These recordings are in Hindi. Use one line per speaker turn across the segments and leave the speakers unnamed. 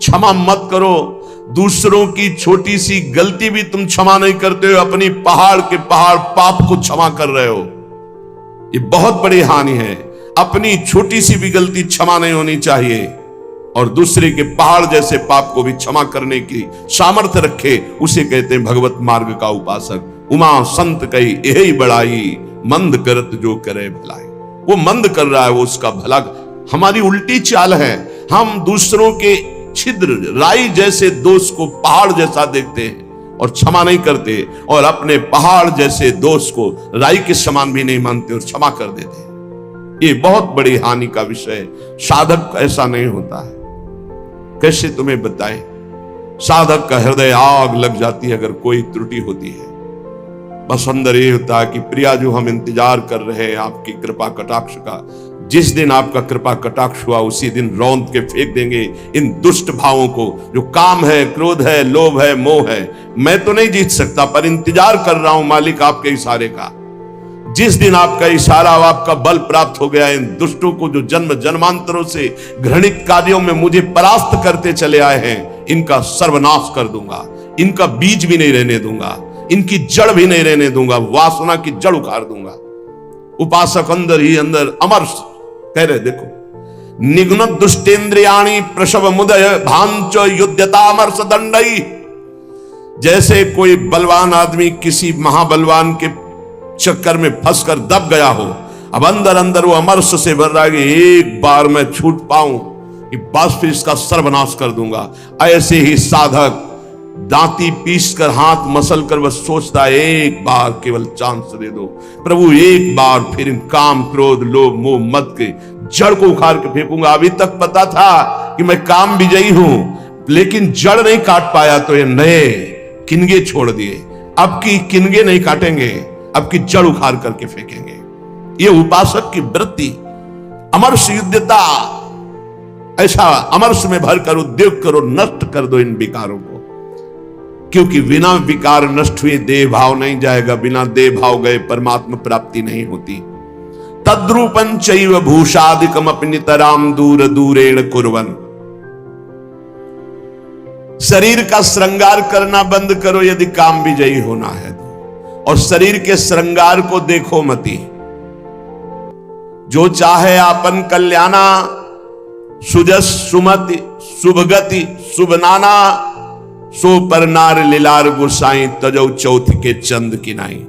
क्षमा मत करो। दूसरों की छोटी सी गलती भी तुम क्षमा नहीं करते हो, अपनी पहाड़ के पहाड़ पाप को क्षमा कर रहे हो। ये बहुत बड़ी हानि है। अपनी छोटी सी भी गलती क्षमा नहीं होनी चाहिए, और दूसरे के पहाड़ जैसे पाप को भी क्षमा करने की सामर्थ्य रखे, उसे कहते हैं भगवत मार्ग का उपासक। उमा संत कही यही बड़ाई, मंद करत जो करे भलाई। वो मंद कर रहा है, वो उसका भला। हमारी उल्टी चाल है, हम दूसरों के छिद्र राई जैसे दोष को पहाड़ जैसा देखते हैं और क्षमा नहीं करते, और अपने पहाड़ जैसे दोष को राई के समान भी नहीं मानते और क्षमा कर देते। ये बहुत बड़ी हानि का विषय है। साधक ऐसा नहीं होता है। कैसे तुम्हें बताएं? साधक का हृदय आग लग जाती है अगर कोई त्रुटि होती है। बस अंदर ये होता है कि प्रिया जो हम इंतजार कर रहे हैं आपकी कृपा कटाक्ष का, जिस दिन आपका कृपा कटाक्ष हुआ उसी दिन रौंद के फेंक देंगे इन दुष्ट भावों को, जो काम है, क्रोध है, लोभ है, मोह है। मैं तो नहीं जीत सकता, पर इंतजार कर रहा हूं मालिक आपके इशारे का। जिस दिन आपका इशारा, आपका बल प्राप्त हो गया, इन दुष्टों को जो जन्म जन्मांतरों से घृणित कार्यों में मुझे परास्त करते चले आए हैं, इनका सर्वनाश कर दूंगा। इनका बीज भी नहीं रहने दूंगा, इनकी जड़ भी नहीं रहने दूंगा, वासना की जड़ उखाड़ दूंगा। उपासक अंदर ही अंदर अमर कह रहे, देखो, निघ्न दुष्टेंद्रियाणी प्रसव मुदय भांच युद्धतामर्ष दंडई। जैसे कोई बलवान आदमी किसी महाबलवान के चक्कर में फंसकर दब गया हो, अब अंदर अंदर वो अमर्ष से भर रहा है कि एक बार मैं छूट पाऊं कि बस फिर इसका सर्वनाश कर दूंगा। ऐसे ही साधक दांती पीस कर हाथ मसल कर बस सोचता है, एक बार केवल चांस दे दो प्रभु, एक बार फिर इन काम क्रोध लोभ मोह मद के जड़ को उखाड़ के फेंकूंगा। अभी तक पता था कि मैं काम विजयी हूं, लेकिन जड़ नहीं काट पाया तो ये नए किनगे छोड़ दिए। अब की किनगे नहीं काटेंगे, अब की जड़ उखाड़ करके फेंकेंगे। ये उपासक की वृत्ति, अमर्ष युद्धता। ऐसा अमर्ष में भरकर उद्योग करो, नष्ट कर दो इन विकारों को, क्योंकि बिना विकार नष्ट हुए देह भाव नहीं जाएगा, बिना देह भाव गए परमात्मा प्राप्ति नहीं होती। तद्रूपं चैव भूषादिकम अपनितराम दूर दूरेण कुर्वन्। शरीर का श्रृंगार करना बंद करो यदि काम विजयी होना है तो, और शरीर के श्रृंगार को देखो मती। जो चाहे आपन कल्याणा, सुजस सुमति शुभगति शुभनाना, सो पर नार लीलार गुसाई तजौ चौथ के चंद किनाई।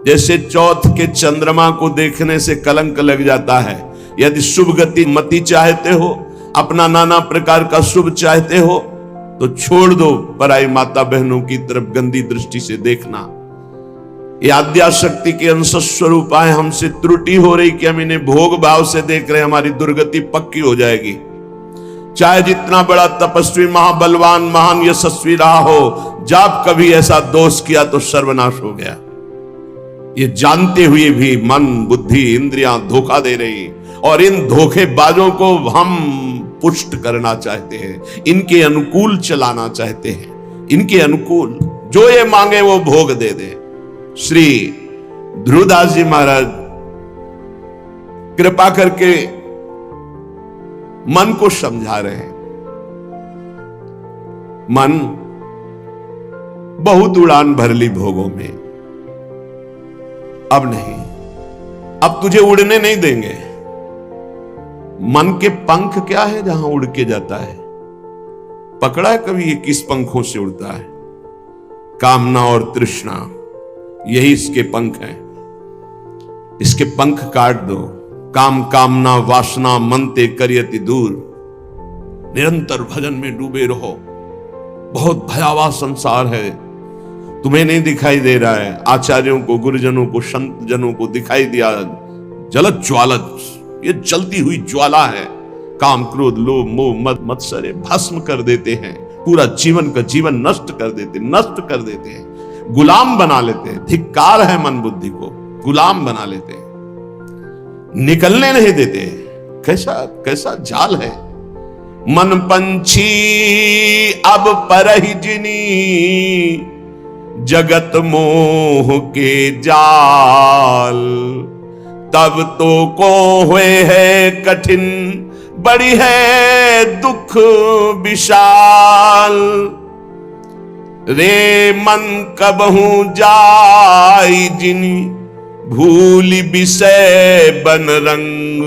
जैसे चौथ के चंद्रमा को देखने से कलंक लग जाता है। यदि शुभ गति मति चाहते हो, अपना नाना प्रकार का शुभ चाहते हो, तो छोड़ दो पराई माता बहनों की तरफ गंदी दृष्टि से देखना। ये आद्याशक्ति के अंश स्वरूप आए, हमसे त्रुटि हो रही कि हम इन्हें भोग भाव से देख रहे हैं, हमारी दुर्गति पक्की हो जाएगी। चाहे जितना बड़ा तपस्वी, महाबलवान, महान यशस्वी रहा हो, जब कभी ऐसा दोष किया तो सर्वनाश हो गया। ये जानते हुए भी मन बुद्धि इंद्रियां धोखा दे रही, और इन धोखेबाजों को हम पुष्ट करना चाहते हैं, इनके अनुकूल चलाना चाहते हैं, इनके अनुकूल जो ये मांगे वो भोग दे दे। श्री ध्रुवदास जी महाराज कृपा करके मन को समझा रहे हैं। मन बहुत उड़ान भर ली भोगों में, अब नहीं, अब तुझे उड़ने नहीं देंगे। मन के पंख क्या है जहां उड़ के जाता है? पकड़ा है कभी ये किस पंखों से उड़ता है? कामना और तृष्णा, यही इसके पंख हैं। इसके पंख काट दो। काम कामना वासना मनते करियति दूर। निरंतर भजन में डूबे रहो। बहुत भयावह संसार है, तुम्हें नहीं दिखाई दे रहा है। आचार्यों को, गुरुजनों को, संत जनों को दिखाई दिया जलत ज्वालत, ये जलती हुई ज्वाला है। काम क्रोध लोभ मोह मद मत्सर भस्म कर देते हैं, पूरा जीवन का जीवन नष्ट कर देते हैं, गुलाम बना लेते हैं। धिक्कार है मन बुद्धि को, गुलाम बना लेते हैं, निकलने नहीं देते। कैसा कैसा जाल है। मन पंछी अब परहि जिनी, जगत मोह के जाल। तब तो को हुए है कठिन बड़ी है दुख विशाल। रे मन कबहू जाई जिनी भूली विषय बन रंग।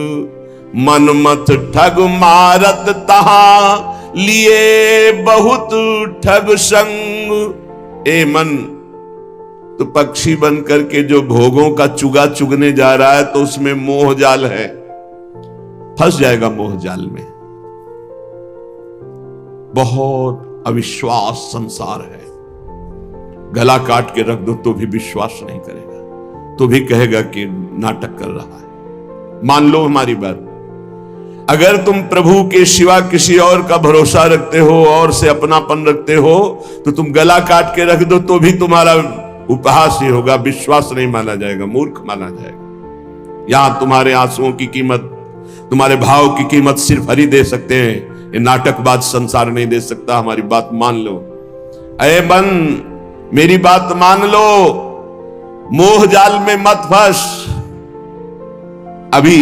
मन मत ठग मारत तहां लिए बहुत ठग संग। ए मन, तो पक्षी बन करके जो भोगों का चुगा चुगने जा रहा है तो उसमें मोह जाल है, फंस जाएगा मोह जाल में। बहुत अविश्वास संसार है। गला काट के रख दो तो भी विश्वास नहीं करेगा, तो भी कहेगा कि नाटक कर रहा है। मान लो हमारी बात, अगर तुम प्रभु के सिवा किसी और का भरोसा रखते हो और से अपनापन रखते हो तो तुम गला काट के रख दो तो भी तुम्हारा उपहास ही होगा, विश्वास नहीं माना जाएगा, मूर्ख माना जाएगा। यहां तुम्हारे आंसुओं की कीमत, तुम्हारे भाव की कीमत सिर्फ हरि दे सकते हैं, ये नाटकबाज संसार नहीं दे सकता। हमारी बात मान लो। अरे मन, मेरी बात मान लो, मोह जाल में मत फंस। अभी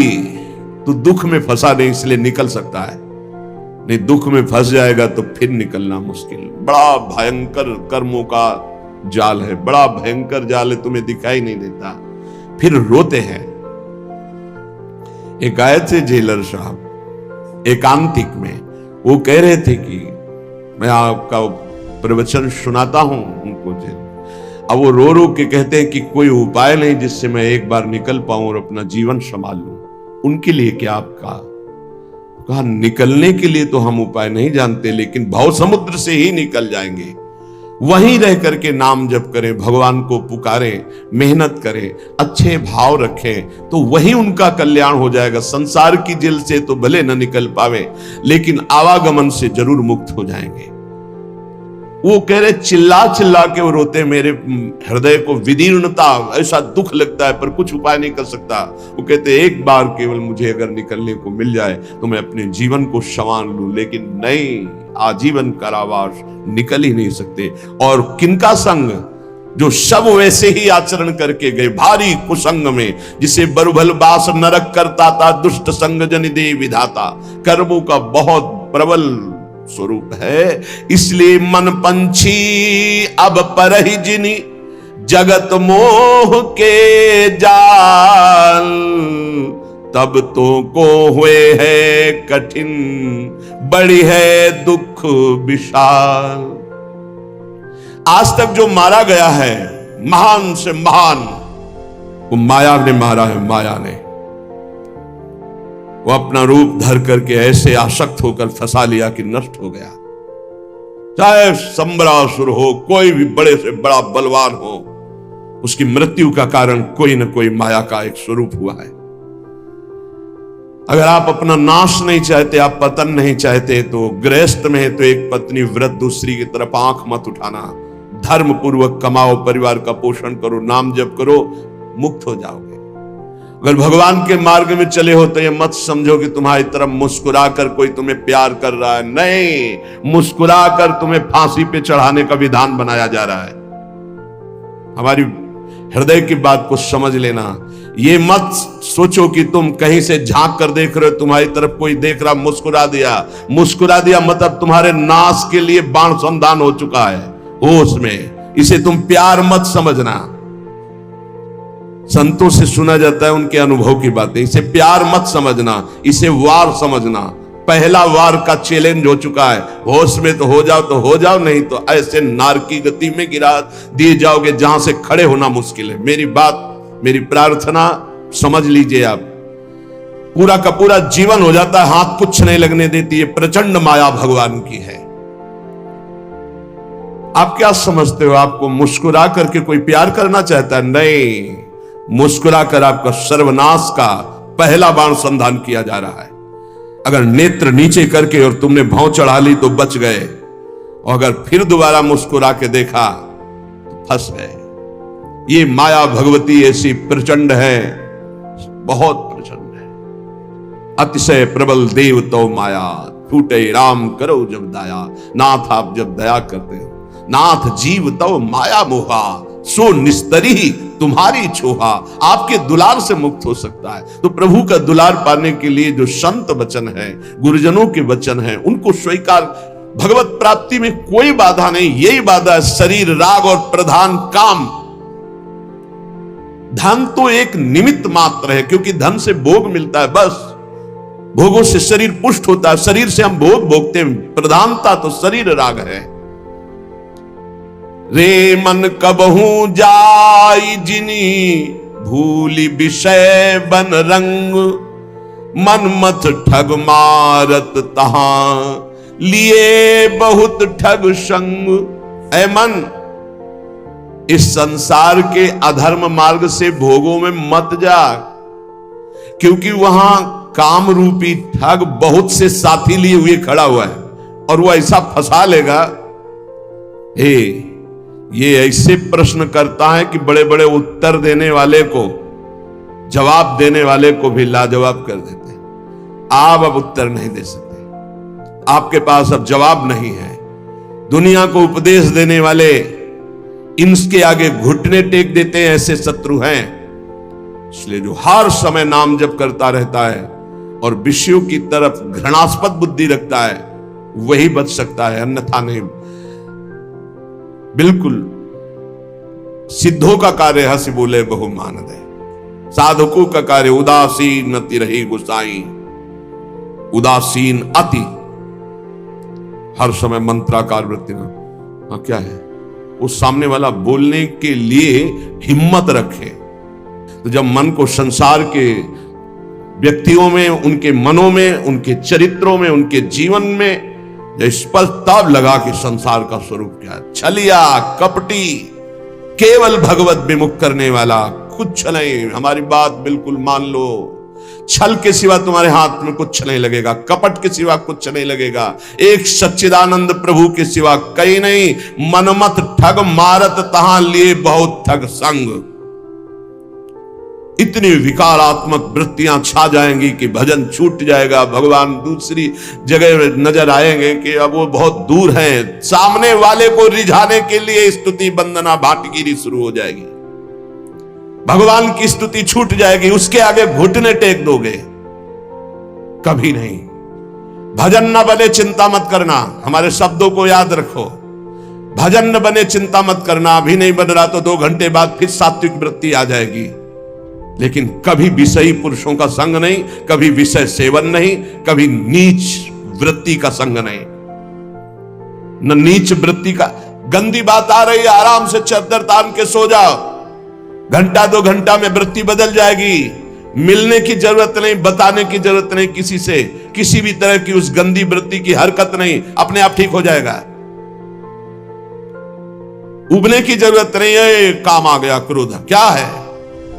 तू दुख में फंसा नहीं इसलिए निकल सकता है, नहीं दुख में फंस जाएगा तो फिर निकलना मुश्किल। बड़ा भयंकर कर्मों का जाल है, बड़ा भयंकर जाल है, तुम्हें दिखाई नहीं देता, फिर रोते हैं। एक आए थे जेलर साहब एकांतिक में, वो कह रहे थे कि मैं आपका प्रवचन सुनाता हूं उनको जेल। अब वो रो रो के कहते हैं कि कोई उपाय नहीं जिससे मैं एक बार निकल पाऊं और अपना जीवन संभाल लूं। उनके लिए क्या आपका? कहा निकलने के लिए तो हम उपाय नहीं जानते, लेकिन भव समुद्र से ही निकल जाएंगे। वहीं रह करके नाम जप करें, भगवान को पुकारें, मेहनत करें, अच्छे भाव रखें तो वहीं उनका कल्याण हो जाएगा। संसार की जेल से तो भले न निकल पावे लेकिन आवागमन से जरूर मुक्त हो जाएंगे। वो कह रहे चिल्ला चिल्ला के वो रोते, मेरे हृदय को विदीर्णता, ऐसा दुख लगता है पर कुछ उपाय नहीं कर सकता। वो कहते एक बार केवल मुझे अगर निकलने को मिल जाए तो मैं अपने जीवन को संवार लूं, लेकिन नहीं, आजीवन कारावास, निकल ही नहीं सकते। और किनका संग? जो सब वैसे ही आचरण करके गए भारी कुसंग में, जिसे बरुभल बास नरक करता था, दुष्ट संग जन दे विधाता। कर्मों का बहुत प्रबल स्वरूप है। इसलिए मन पंछी अब परहि जिनी जगत मोह के जाल। तब तो को हुए है कठिन, बड़ी है दुख विशाल। आज तक जो मारा गया है महान से महान, वो माया ने मारा है। माया ने वो अपना रूप धर करके ऐसे आसक्त होकर फंसा लिया कि नष्ट हो गया। चाहे संबरासुर हो, कोई भी बड़े से बड़ा बलवान हो, उसकी मृत्यु का कारण कोई न कोई माया का एक स्वरूप हुआ है। अगर आप अपना नाश नहीं चाहते, आप पतन नहीं चाहते, तो गृहस्थ में है तो एक पत्नी व्रत, दूसरी की तरफ आंख मत उठाना। धर्म पूर्वक कमाओ, परिवार का पोषण करो, नाम जप करो, मुक्त हो जाओगे। अगर भगवान के मार्ग में चले हो तो ये मत समझो कि तुम्हारी तरफ मुस्कुरा कर कोई तुम्हें प्यार कर रहा है। नहीं, मुस्कुरा कर तुम्हें फांसी पे चढ़ाने का विधान बनाया जा रहा है। हमारी हृदय की बात को समझ लेना। ये मत सोचो कि तुम कहीं से झांक कर देख रहे हो, तुम्हारी तरफ कोई देख रहा, मुस्कुरा दिया। मुस्कुरा दिया मतलब तुम्हारे नाश के लिए बाण संधान हो चुका है होश में। इसे तुम प्यार मत समझना। संतों से सुना जाता है उनके अनुभव की बातें। इसे प्यार मत समझना, इसे वार समझना। पहला वार का चैलेंज हो चुका है। होश में तो हो जाओ, नहीं तो ऐसे नार की गति में गिरा दिए जाओगे जहां से खड़े होना मुश्किल है। मेरी बात, मेरी प्रार्थना समझ लीजिए आप। पूरा का पूरा जीवन हो जाता है, हाथ कुछ नहीं लगने देती। है प्रचंड माया भगवान की है। आप क्या समझते हो? आपको मुस्कुरा करके कोई प्यार करना चाहता है? नहीं, मुस्कुरा कर आपका सर्वनाश का पहला बाण संधान किया जा रहा है। अगर नेत्र नीचे करके और तुमने भौं चढ़ा ली तो बच गए, और अगर फिर दोबारा मुस्कुरा के देखा तो फंस गए। ये माया भगवती ऐसी प्रचंड है, बहुत प्रचंड है। अतिशय प्रबल देव तो माया, छूटे राम करो जब दया। नाथ आप जब दया करते हो, नाथ जीव तो माया मोहा, सो निस्तरी तुम्हारी छोहा, आपके दुलार से मुक्त हो सकता है। तो प्रभु का दुलार पाने के लिए जो संत वचन है, गुरुजनों के वचन है, उनको स्वीकार। भगवत प्राप्ति में कोई बाधा नहीं, यही बाधा है शरीर, राग और प्रधान काम। धन तो एक निमित्त मात्र है, क्योंकि धन से भोग मिलता है, बस भोगों से शरीर पुष्ट होता है, शरीर से हम भोग भोगते हैं। प्रधानता तो शरीर राग है। रे मन कबहू जाई जिनी भूली विषय बन रंग, मन मत ठग मारत तहां लिए बहुत ठग संग। ऐ मन, इस संसार के अधर्म मार्ग से भोगों में मत जा, क्योंकि वहां काम रूपी ठग बहुत से साथी लिए हुए खड़ा हुआ है, और वो ऐसा फंसा लेगा। ये ऐसे प्रश्न करता है कि बड़े बड़े उत्तर देने वाले को, जवाब देने वाले को भी लाजवाब कर देते हैं। आप अब उत्तर नहीं दे सकते, आपके पास अब जवाब नहीं है। दुनिया को उपदेश देने वाले इनके आगे घुटने टेक देते हैं, ऐसे शत्रु हैं। इसलिए जो हर समय नाम जप करता रहता है और विषयों की तरफ घृणास्पद बुद्धि रखता है, वही बच सकता है, अन्यथा नहीं। बिल्कुल सिद्धों का कार्य हंस बोले बहु मान दे, साधकों का कार्य उदासीन अति रही गुसाई। उदासीन अति, हर समय मंत्राकार वृत्ति में। हाँ, क्या है वो सामने वाला बोलने के लिए हिम्मत रखे। तो जब मन को संसार के व्यक्तियों में, उनके मनों में, उनके चरित्रों में, उनके जीवन में स्पष्ट तब लगा कि संसार का स्वरूप क्या है। छलिया, कपटी, केवल भगवत विमुख करने वाला, कुछ नहीं। हमारी बात बिल्कुल मान लो। छल के सिवा तुम्हारे हाथ में कुछ नहीं लगेगा, कपट के सिवा कुछ नहीं लगेगा, एक सच्चिदानंद प्रभु के सिवा कहीं नहीं। मनमत ठग मारत तहां लिए बहुत ठग संग। इतनी विकारात्मक वृत्तियां छा जाएंगी कि भजन छूट जाएगा। भगवान दूसरी जगह नजर आएंगे कि अब वो बहुत दूर हैं। सामने वाले को रिझाने के लिए स्तुति वंदना भाटगिरी शुरू हो जाएगी। भगवान की स्तुति छूट जाएगी, उसके आगे घुटने टेक दोगे, कभी नहीं। भजन न बने चिंता मत करना, हमारे शब्दों को याद रखो। भजन न बने चिंता मत करना, अभी नहीं बन रहा तो 2 घंटे बाद फिर सात्विक वृत्ति आ जाएगी। लेकिन कभी विषयी पुरुषों का संग नहीं, कभी विषय सेवन नहीं, कभी नीच वृत्ति का संग नहीं। न नीच वृत्ति का, गंदी बात आ रही है, आराम से चद्दर तान के सो जाओ, घंटा 2 घंटा में वृत्ति बदल जाएगी। मिलने की जरूरत नहीं, बताने की जरूरत नहीं किसी से, किसी भी तरह की उस गंदी वृत्ति की हरकत नहीं, अपने आप ठीक हो जाएगा। उबने की जरूरत नहीं है। काम आ गया क्रोध, क्या है,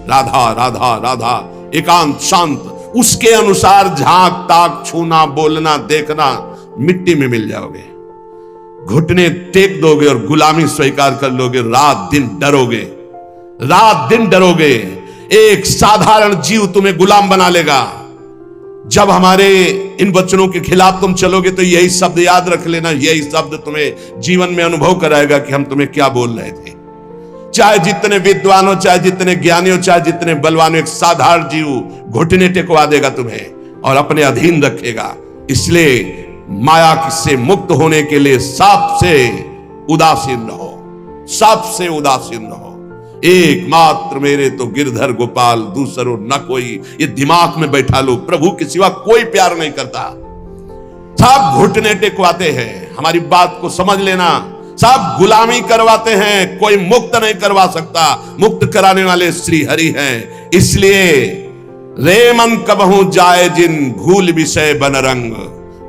राधा राधा राधा, एकांत शांत, उसके अनुसार झांक ताक, छूना, बोलना, देखना, मिट्टी में मिल जाओगे। घुटने टेक दोगे और गुलामी स्वीकार कर लोगे। रात दिन डरोगे, रात दिन डरोगे। एक साधारण जीव तुम्हें गुलाम बना लेगा। जब हमारे इन वचनों के खिलाफ तुम चलोगे तो यही शब्द याद रख लेना, यही शब्द तुम्हें जीवन में अनुभव कराएगा कि हम तुम्हें क्या बोल रहे थे। चाहे जितने विद्वान हो, चाहे जितने ज्ञानी हो, चाहे जितने बलवान हो, एक साधारण जीव घुटने टेकवा देगा तुम्हें और अपने अधीन रखेगा। इसलिए माया से मुक्त होने के लिए सबसे उदासीन रहो, सबसे उदासीन रहो। एकमात्र मेरे तो गिरधर गोपाल, दूसरो न कोई, ये दिमाग में बैठा लो। प्रभु के सिवा कोई प्यार नहीं करता। सब घुटने टेकवाते हैं, हमारी बात को समझ लेना। सब गुलामी करवाते हैं, कोई मुक्त नहीं करवा सकता। मुक्त कराने वाले श्री हरि हैं। इसलिए रे मन कबहू जाए जिन भूल विषय बन रंग,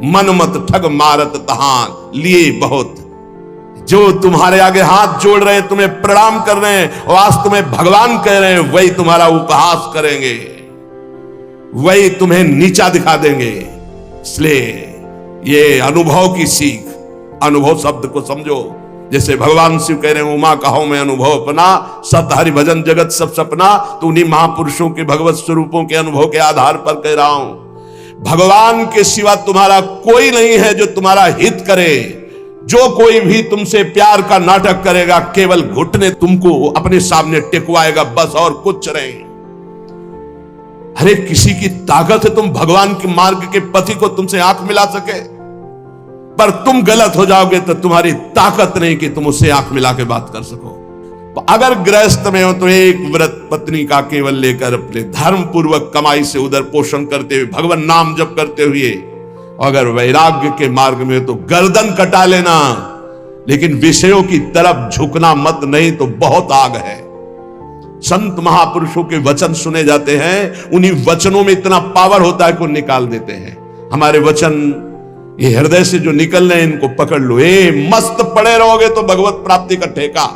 मन मत ठग मारत तहां लिए बहुत। जो तुम्हारे आगे हाथ जोड़ रहे हैं, तुम्हें प्रणाम कर रहे हैं और आज तुम्हें भगवान कह रहे हैं, वही तुम्हारा उपहास करेंगे, वही तुम्हें नीचा दिखा देंगे। इसलिए ये अनुभव की सीख, अनुभव शब्द को समझो। जैसे भगवान शिव कह रहे हैं, उमा कहो मैं अनुभव अपना, सत हरि भजन जगत सब सपना। तो उन्हीं महापुरुषों के भगवत स्वरूपों के अनुभव के आधार पर कह रहा हूं। भगवान के सिवा तुम्हारा कोई नहीं है जो तुम्हारा हित करे। जो कोई भी तुमसे प्यार का नाटक करेगा केवल घुटने तुमको अपने सामने टिकवाएगा, बस, और कुछ नहीं। अरे किसी की ताकत है तुम भगवान के मार्ग के पति को तुमसे आंख मिला सके, पर तुम गलत हो जाओगे तो तुम्हारी ताकत नहीं कि तुम उससे आंख मिला के बात कर सको। अगर गृहस्थ में हो तो एक व्रत पत्नी का केवल लेकर अपने धर्म पूर्वक कमाई से उधर पोषण करते हुए भगवान नाम जप करते हुए, अगर वैराग्य के मार्ग में हो तो गर्दन कटा लेना, लेकिन विषयों की तरफ झुकना मत, नहीं तो बहुत आग है। संत महापुरुषों के वचन सुने जाते हैं, उन्हीं वचनों में इतना पावर होता है कि निकाल देते हैं। हमारे वचन ये हृदय से जो निकल रहे हैं इनको पकड़ लो। मस्त पड़े रहोगे तो भगवत प्राप्ति का ठेका,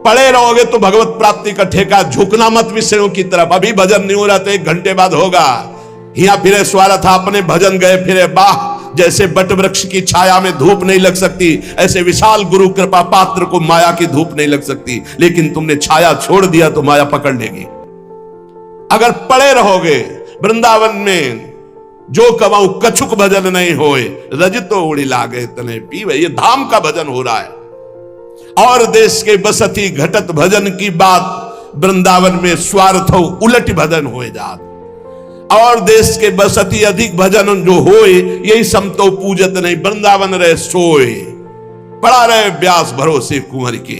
पड़े रहोगे तो भगवत प्राप्ति का ठेका। झुकना मत विषयों की तरफ। अभी भजन नहीं हो रहा तो 1 घंटे बाद होगा। हिया फिरे स्वारा था अपने भजन गए फिरे बाह। जैसे बट वृक्ष की छाया में धूप नहीं लग सकती, ऐसे विशाल गुरु कृपा पात्र को माया की धूप नहीं लग सकती। लेकिन तुमने छाया छोड़ दिया तो माया पकड़ लेगी। अगर पड़े रहोगे वृंदावन में, जो कमाऊ कछुक भजन नहीं होए, रजतो उड़ी लागे तने पीवे। ये धाम का भजन हो रहा है। और देश के बसती घटत भजन की बात, वृंदावन में स्वार्थ उलट भजन होए जात। और देश के बसती अधिक भजन जो होए, यही समतो पूजत नहीं, वृंदावन रहे सोए। पड़ा रहे व्यास भरोसे कुंवर के,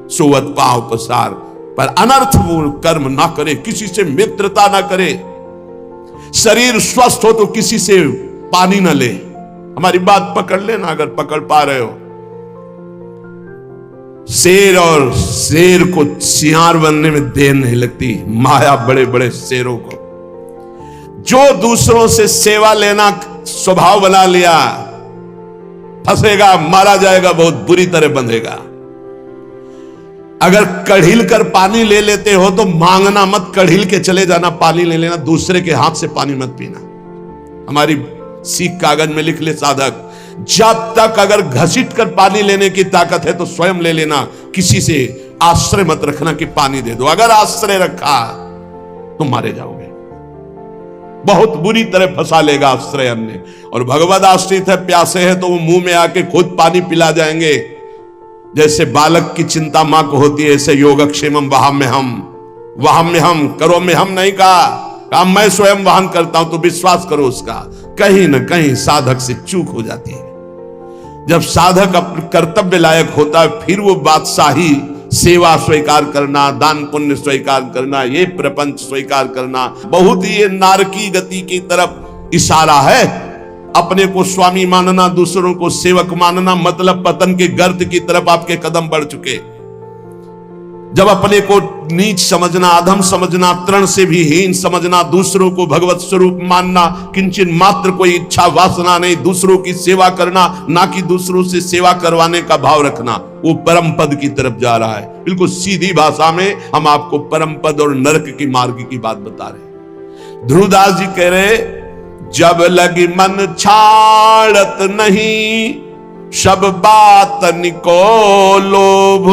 सोवत पांव पसार। पर अनर्थपूर्ण कर्म ना करे, किसी से मित्रता ना करे। शरीर स्वस्थ हो तो किसी से पानी ना ले। हमारी बात पकड़ लेना अगर पकड़ पा रहे हो। शेर और शेर को सियार बनने में देर नहीं लगती, माया बड़े बड़े शेरों को। जो दूसरों से सेवा लेना स्वभाव बना लिया, फंसेगा, मारा जाएगा, बहुत बुरी तरह बंधेगा। अगर कढ़िल कर पानी ले लेते हो तो मांगना मत, कढ़िल के चले जाना, पानी ले लेना, दूसरे के हाथ से पानी मत पीना। हमारी सीख कागज में लिख ले साधक, जब तक अगर घसीट कर पानी लेने की ताकत है तो स्वयं ले लेना, किसी से आश्रय मत रखना कि पानी दे दो। अगर आश्रय रखा तो मारे जाओगे, बहुत बुरी तरह फंसा लेगा आश्रय अन्य। और भगवद आश्रित है, प्यासे है तो वो मुंह में आके खुद पानी पिला जाएंगे। जैसे बालक की चिंता मां को होती है, ऐसे योगक्षेमम वहां में हम करो में हम नहीं कहा मैं स्वयं वाहन करता हूं। तो विश्वास करो उसका कहीं ना कहीं साधक से चूक हो जाती है। जब साधक अपने कर्तव्य लायक होता है, फिर वो बादशाही, सेवा स्वीकार करना, दान पुण्य स्वीकार करना, ये प्रपंच स्वीकार करना, बहुत ही ये नारकी गति की तरफ इशारा है। अपने को स्वामी मानना, दूसरों को सेवक मानना, मतलब पतन के गर्त की तरफ आपके कदम बढ़ चुके। जब अपने को नीच समझना, अधम समझना, तृण से भी हीन समझना, दूसरों को भगवत स्वरूप मानना, किंचन मात्र कोई इच्छा वासना नहीं, दूसरों की सेवा करना, ना कि दूसरों से सेवा करवाने का भाव रखना, वो परम पद की तरफ जा रहा है। बिल्कुल सीधी भाषा में हम आपको परम पद और नरक की मार्ग की बात बता रहे। ध्रुवदास जी कह रहे, जब लगी मन छाड़त नहीं, सब बात निको लोभ,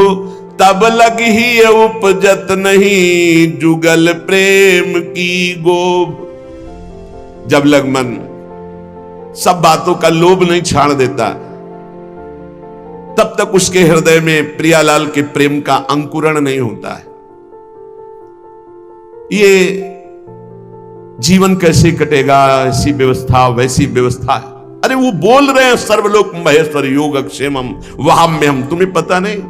तब लगी ही उपजत नहीं, जुगल प्रेम की गोभ। जब लग मन सब बातों का लोभ नहीं छाड़ देता, तब तक उसके हृदय में प्रियालाल के प्रेम का अंकुरण नहीं होता है। ये जीवन कैसे कटेगा, ऐसी व्यवस्था वैसी व्यवस्था है। अरे वो बोल रहे हैं सर्वलोक महेश्वर योगक्षेमम वहां में हम, तुम्हें पता नहीं।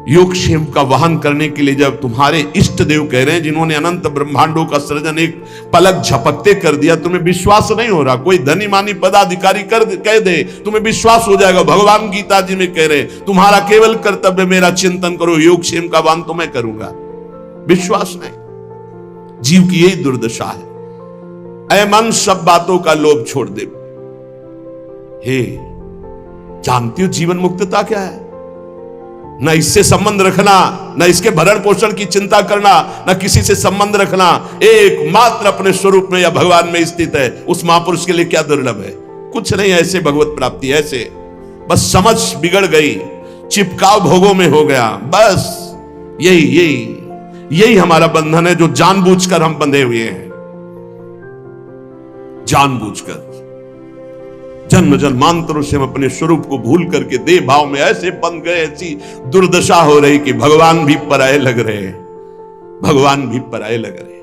योगक्षेम का वहन करने के लिए जब तुम्हारे इष्ट देव कह रहे हैं, जिन्होंने अनंत ब्रह्मांडों का सृजन एक पलक झपकते कर दिया, तुम्हें विश्वास नहीं हो रहा। कोई धनी मानी पदाधिकारी कह दे, तुम्हें विश्वास हो जाएगा। भगवान गीता जी में कह रहे, तुम्हारा केवल कर्तव्य मेरा चिंतन करो, योगक्षेम का वहन तो मैं करूंगा। विश्वास नहीं। जीव की यही दुर्दशा है। ऐ मन सब बातों का लोभ छोड़ दे। हे, जानती हो जीवन मुक्तता क्या है? न इससे संबंध रखना, न इसके भरण पोषण की चिंता करना, न किसी से संबंध रखना, एकमात्र अपने स्वरूप में या भगवान में स्थित है। उस महापुरुष के लिए क्या दुर्लभ है? कुछ नहीं। ऐसे भगवत प्राप्ति, ऐसे बस समझ बिगड़ गई, चिपकाव भोगों में हो गया। बस यही हमारा बंधन है, जो जानबूझकर हम बंधे हुए हैं। जानबूझकर जन्म जन्मांतरों से हम अपने स्वरूप को भूल करके देह भाव में ऐसे बंध गए, ऐसी दुर्दशा हो रही कि भगवान भी पराये लग रहे हैं, भगवान भी पराये लग रहे हैं।